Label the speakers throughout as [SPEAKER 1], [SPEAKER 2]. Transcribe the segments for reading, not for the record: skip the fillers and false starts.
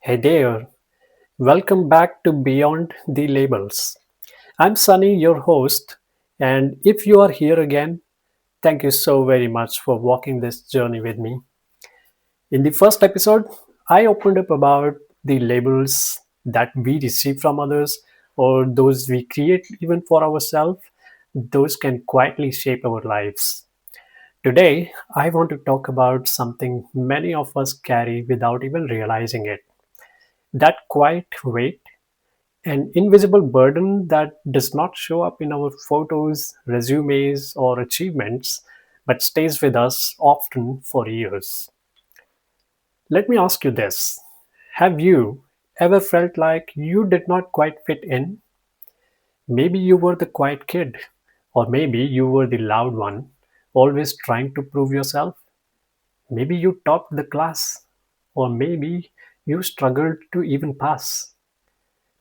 [SPEAKER 1] Hey there, welcome back to Beyond the Labels. I'm Sunny, your host, and if you are here again, thank you so very much for walking this journey with me. In the first episode, I opened up about the labels that we receive from others or those we create even for ourselves. Those can quietly shape our lives. Today, I want to talk about something many of us carry without even realizing it, that quiet weight, an invisible burden that does not show up in our photos, resumes, or achievements, but stays with us often for years. Let me ask you this. Have you ever felt like you did not quite fit in? Maybe you were the quiet kid, or maybe you were the loud one, always trying to prove yourself. Maybe you topped the class, or maybe you struggled to even pass.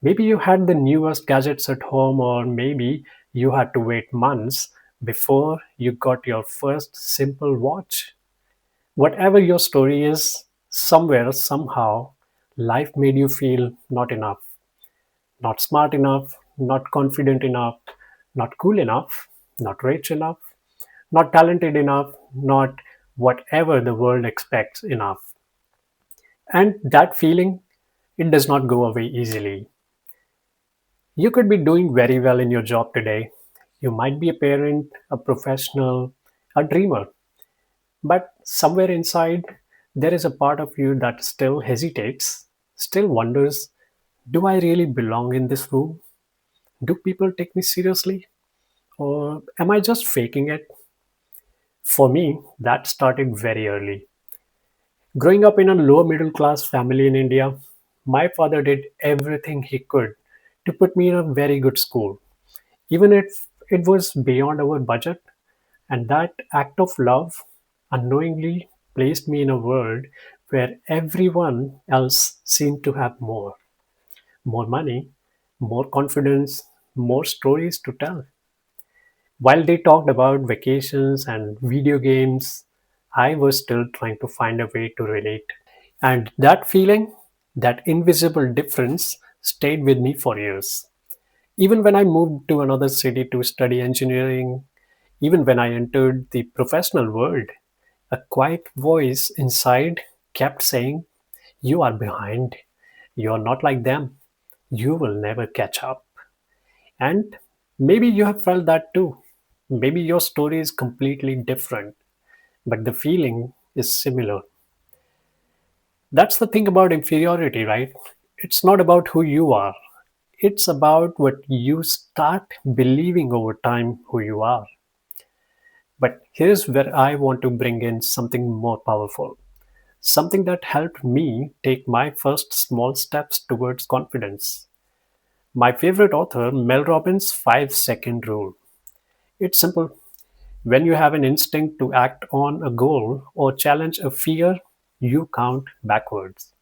[SPEAKER 1] Maybe you had the newest gadgets at home, or maybe you had to wait months before you got your first simple watch. Whatever your story is, somewhere, somehow, life made you feel not enough, not smart enough, not confident enough, not cool enough, not rich enough, not talented enough, not whatever the world expects enough. And that feeling, it does not go away easily. You could be doing very well in your job today. You might be a parent, a professional, a dreamer. But somewhere inside, there is a part of you that still hesitates, still wonders, do I really belong in this room? Do people take me seriously? Or am I just faking it? For me, that started very early. Growing up in a lower middle class family in India, my father did everything he could to put me in a very good school, even if it was beyond our budget. And that act of love unknowingly placed me in a world where everyone else seemed to have more money, more confidence, more stories to tell. While they talked about vacations and video games, I was still trying to find a way to relate. And that feeling, that invisible difference, stayed with me for years. Even when I moved to another city to study engineering, even when I entered the professional world, a quiet voice inside kept saying, you are behind. You are not like them. You will never catch up. And maybe you have felt that too. Maybe your story is completely different, but the feeling is similar. That's the thing about inferiority, right? It's not about who you are, it's about what you start believing over time who you are. But here's where I want to bring in something more powerful, something that helped me take my first small steps towards confidence. My favorite author, Mel Robbins' 5-second rule. It's simple. When you have an instinct to act on a goal or challenge a fear, you count backwards.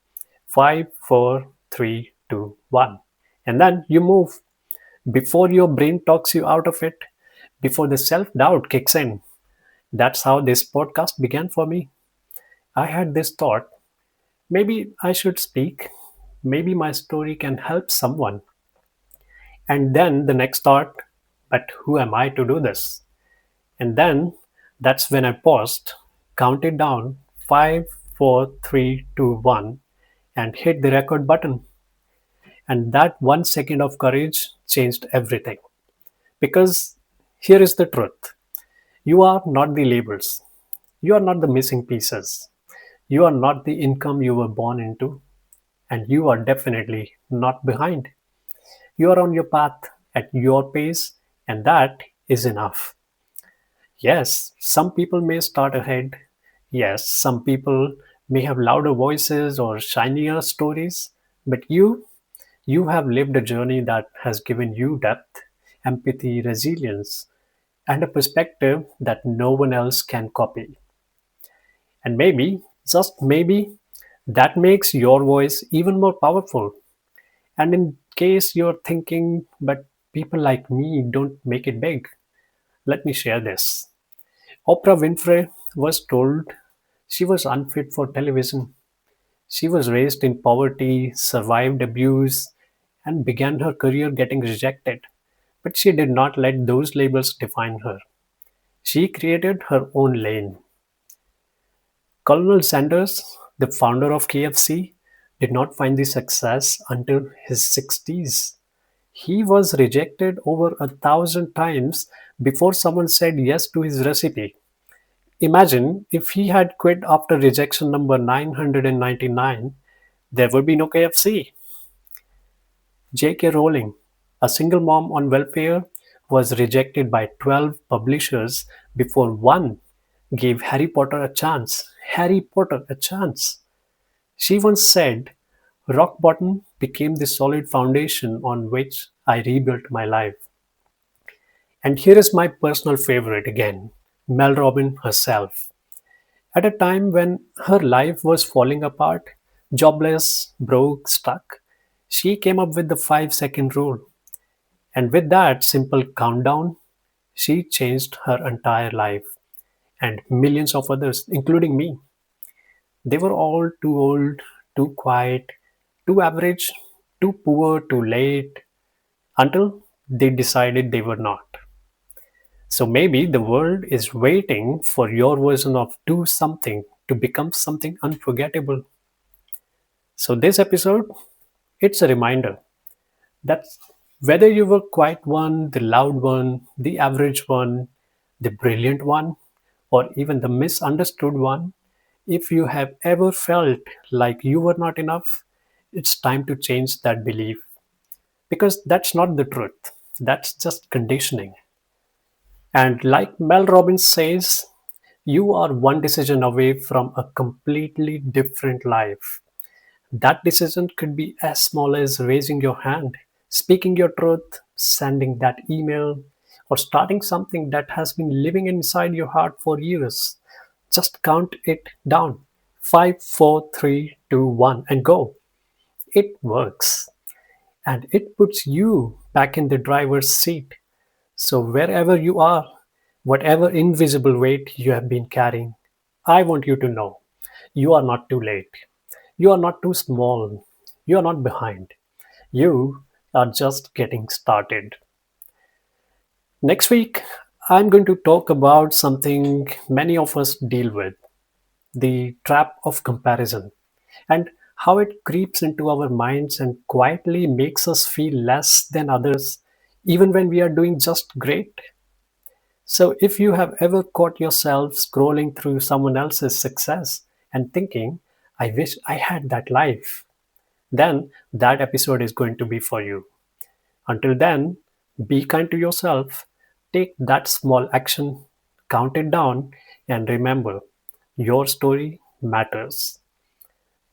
[SPEAKER 1] 5, 4, 3, 2, 1. And then you move before your brain talks you out of it, before the self doubt kicks in. That's how this podcast began for me. I had this thought, maybe I should speak, maybe my story can help someone. And then the next thought, but who am I to do this? And then that's when I paused, counted down 5, 4, 3, 2, 1, and hit the record button. And that 1 second of courage changed everything. Because here is the truth, you are not the labels, you are not the missing pieces, you are not the income you were born into, and you are definitely not behind. You are on your path at your pace, and that is enough. Yes, some people may start ahead. Yes, some people may have louder voices or shinier stories, but you have lived a journey that has given you depth, empathy, resilience, and a perspective that no one else can copy. And maybe, just maybe, that makes your voice even more powerful. And in case you're thinking, but people like me don't make it big, let me share this. Oprah Winfrey was told she was unfit for television. She was raised in poverty, survived abuse, and began her career getting rejected. But she did not let those labels define her. She created her own lane. Colonel Sanders, the founder of KFC, did not find the success until his 60s. He was rejected over 1,000 times before someone said yes to his recipe. Imagine if he had quit after rejection number 999, there would be no KFC. J.K. Rowling, a single mom on welfare, was rejected by 12 publishers before one gave Harry Potter a chance. Harry Potter a chance. She once said, "Rock bottom became the solid foundation on which I rebuilt my life." And here is my personal favorite again, Mel Robbins herself. At a time when her life was falling apart, jobless, broke, stuck, she came up with the 5-second rule. And with that simple countdown, she changed her entire life and millions of others, including me. They were all too old, too quiet, too average, too poor, too late, until they decided they were not. So maybe the world is waiting for your version of do something to become something unforgettable. So this episode, it's a reminder that whether you were quiet one, the loud one, the average one, the brilliant one, or even the misunderstood one, if you have ever felt like you were not enough, it's time to change that belief. Because that's not the truth, that's just conditioning. And like Mel Robbins says, you are one decision away from a completely different life. That decision could be as small as raising your hand, speaking your truth, sending that email, or starting something that has been living inside your heart for years. Just count it down. 5, 4, 3, 2, 1, and go. It works. And it puts you back in the driver's seat. So, wherever you are, whatever invisible weight you have been carrying, I want you to know you are not too late. You are not too small. You are not behind. You are just getting started. Next week, I'm going to talk about something many of us deal with, the trap of comparison, and how it creeps into our minds and quietly makes us feel less than others, even when we are doing just great. So, if you have ever caught yourself scrolling through someone else's success and thinking, I wish I had that life, then that episode is going to be for you. Until then, be kind to yourself, take that small action, count it down, and remember your story matters.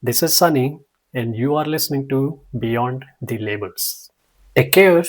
[SPEAKER 1] This is Sunny, and you are listening to Beyond the Labels. Take care.